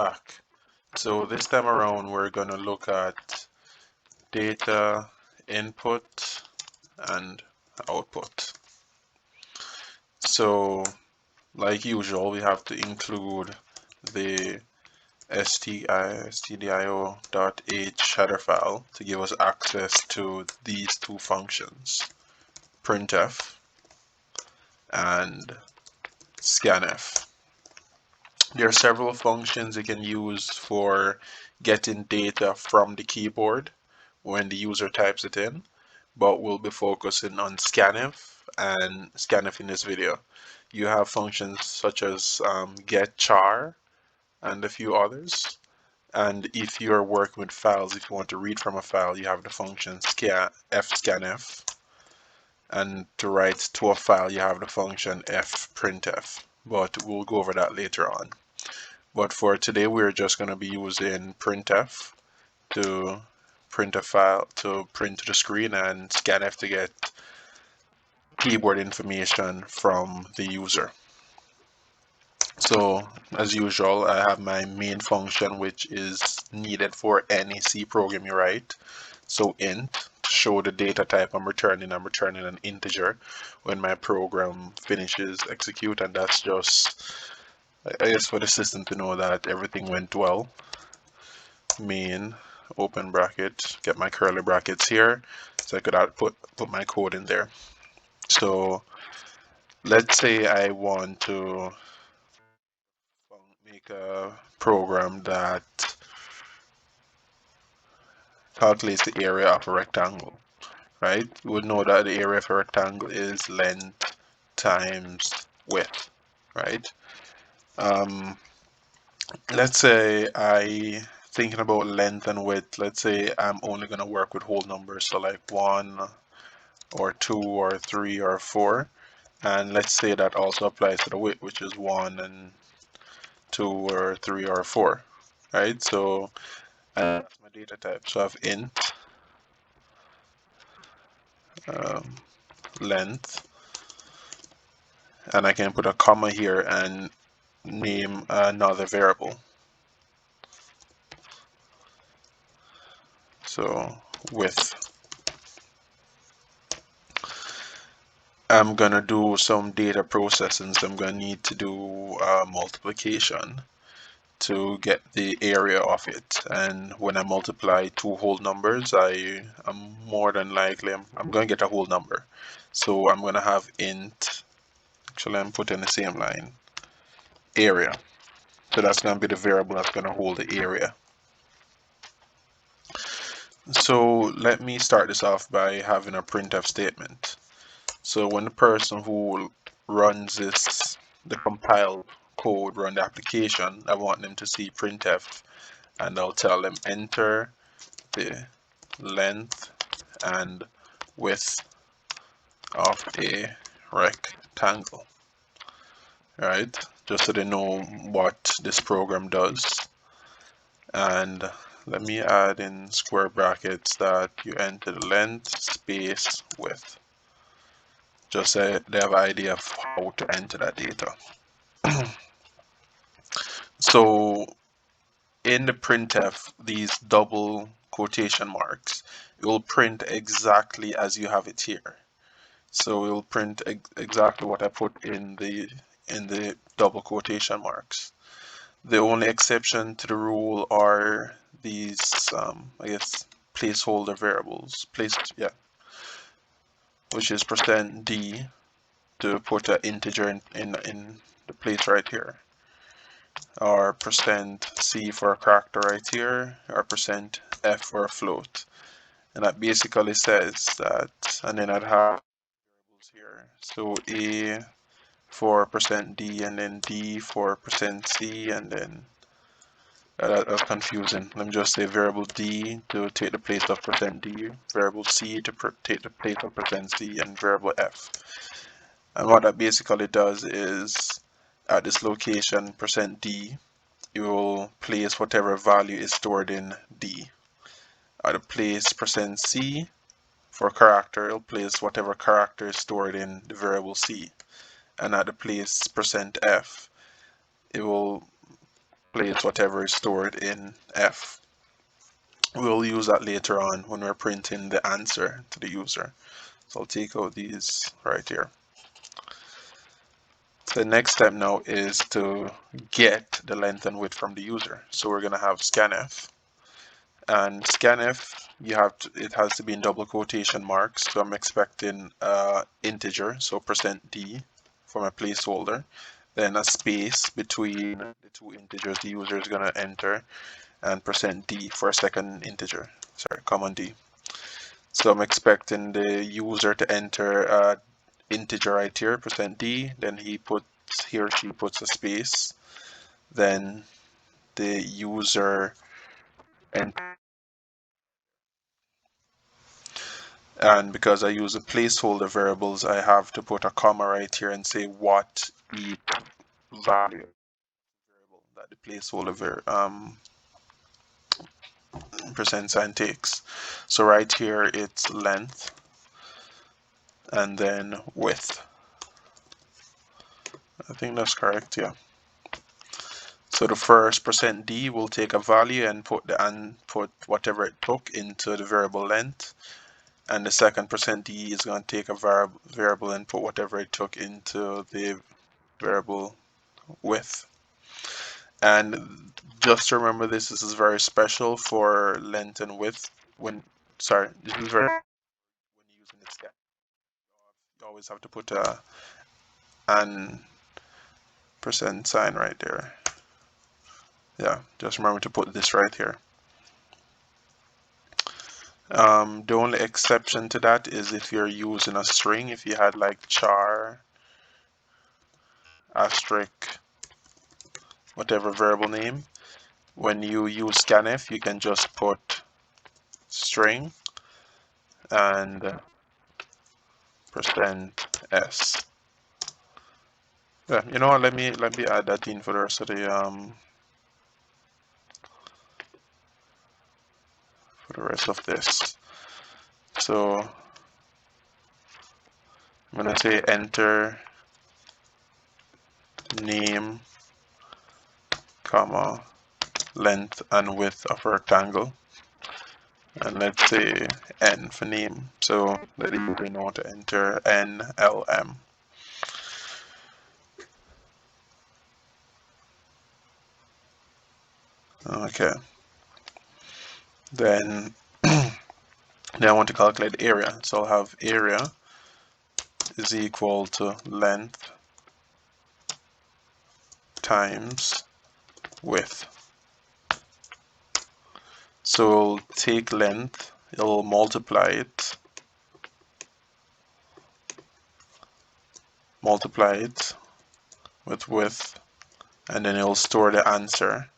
Back. So this time around we're going to look at data input and output. So like usual, we have to include the stdio.h header file to give us access to these two functions, printf and scanf. There are several functions you can use for getting data from the keyboard when the user types it in, but we'll be focusing on scanf and scanf in this video. You have functions such as get char and a few others. And if you're working with files, if you want to read from a file, you have the function fscanf. And to write to a file, you have the function fprintf. But we'll go over that later on. But for today, we're just going to be using printf to print a file, to print to the screen, and scanf to get keyboard information from the user. So as usual, I have my main function, which is needed for any C program you write. So int, to show the data type I'm returning an integer when my program finishes execute, and that's just, I guess, for the system to know that everything went well. Main, open bracket, get my curly brackets here, so I could put my code in there. So let's say I want to make a program that calculates the area of a rectangle, right? We would know that the area of a rectangle is length times width, right? Let's say I thinking about length and width. Let's say I'm only going to work with whole numbers, so like 1 or 2 or 3 or 4. And let's say that also applies to the width, which is 1 and 2 or 3 or 4, right? So that's my data type. So I have int length, and I can put a comma here and name another variable. So width. I'm gonna do some data processing, so I'm gonna need to do multiplication to get the area of it. And when I multiply two whole numbers, I'm more than likely I'm gonna get a whole number. So I'm gonna have int. Actually, I'm putting the same line, area. So that's gonna be the variable that's gonna hold the area. So let me start this off by having a printf statement. So when the person who runs the compiled code, run the application, I want them to see printf, and I'll tell them enter the length and width of a rectangle, right? Just so they know what this program does. And let me add in square brackets that you enter the length space width, just so they have an idea of how to enter that data. So in the printf, these double quotation marks, it will print exactly as you have it here. So it will print exactly what I put in the double quotation marks. The only exception to the rule are these, I guess, placeholder variables, which is %d to put an integer in the place right here, or %c for a character right here, or %f for a float. And that basically says that, and then I'd have variables here. So a for %d, and then d for %c, and then that's confusing. Let me just say variable d to take the place of %d, variable c to take the place of %c, and variable f. And what that basically does is, at this location %d, you will place whatever value is stored in d. At the place %c for character, it'll place whatever character is stored in the variable c. And at the place %f, it will place whatever is stored in F. We'll use that later on when we're printing the answer to the user. So I'll take out these right here. The next step now is to get the length and width from the user. So we're going to have scanf, and scanf, it has to be in double quotation marks. So I'm expecting integer, so %d for my placeholder, then a space between the two integers the user is going to enter, and %d for a second integer, sorry, common d. So I'm expecting the user to enter integer right here, %d, then he or she puts a space, then the user enter, and because I use the placeholder variables, I have to put a comma right here and say what each value variable that the placeholder %sign takes. So right here it's length and then width. I think that's correct, yeah. So the first %d will take a value and put whatever it took into the variable length, and the second %d is going to take a variable and put whatever it took into the variable width. And just to remember this is very special for length and width. This is very when using it scan. You always have to put an %sign right there. Yeah, just remember to put this right here. The only exception to that is if you're using a string. If you had like char, asterisk, whatever variable name, when you use scanf, you can just put string and %s. Yeah, you know what? Let me add that in for the rest of this. So I'm gonna say enter name, comma, length and width of a rectangle, and let's say n for name. So let the user know to enter NLM. Okay. Then I want to calculate area. So I'll have area is equal to length times width. So we'll take length, it'll multiply it with width, and then it'll store the answer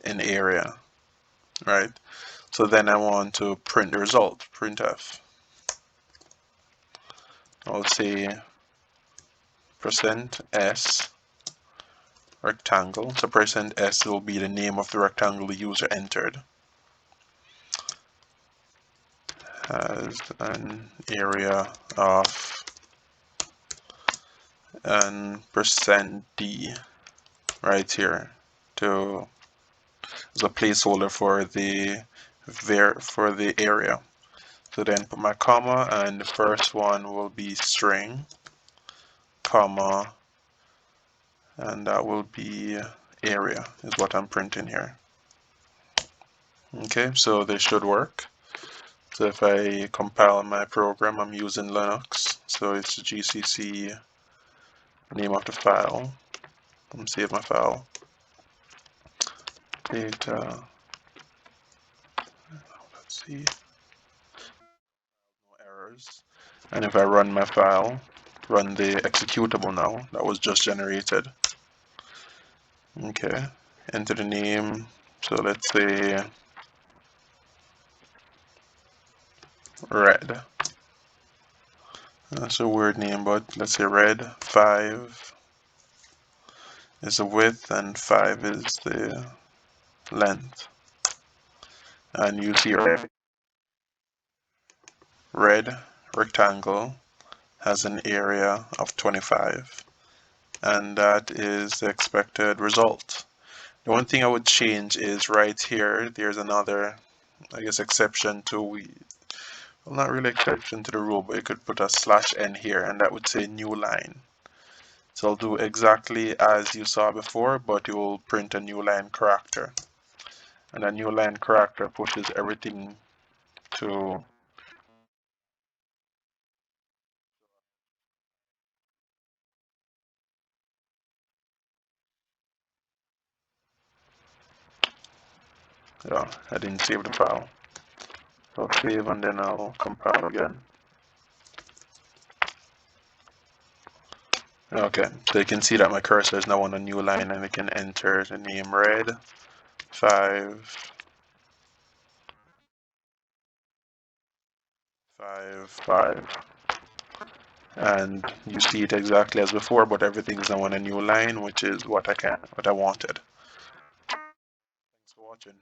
in area, right? So then I want to print the result, printf. I'll say %s rectangle. So %s will be the name of the rectangle the user entered. Has an area of, and %d right here to as a placeholder for the area. So then put my comma, and the first one will be string, comma, and that will be area is what I'm printing here. Okay, so this should work. So if I compile my program, I'm using Linux, so it's the GCC name of the file. Let me save my file. Data, let's see, no errors. And if I run my file, run the executable now, that was just generated. Okay, enter the name, so let's say red. That's a weird name, but let's say red. 5 is the width and 5 is the length. And you see red rectangle has an area of 25, and that is the expected result. The one thing I would change is right here, there's another, I guess, exception to well, not really exception to the rule, but you could put a /n here and that would say new line. So I'll do exactly as you saw before, but it will print a new line character. And a new line character pushes everything to, yeah, I didn't save the file. So I'll save and then I'll compile again. Okay, so you can see that my cursor is now on a new line and I can enter the name red 5 5 5, and you see it exactly as before, but everything's now on a new line, which is what I wanted. Thanks for watching.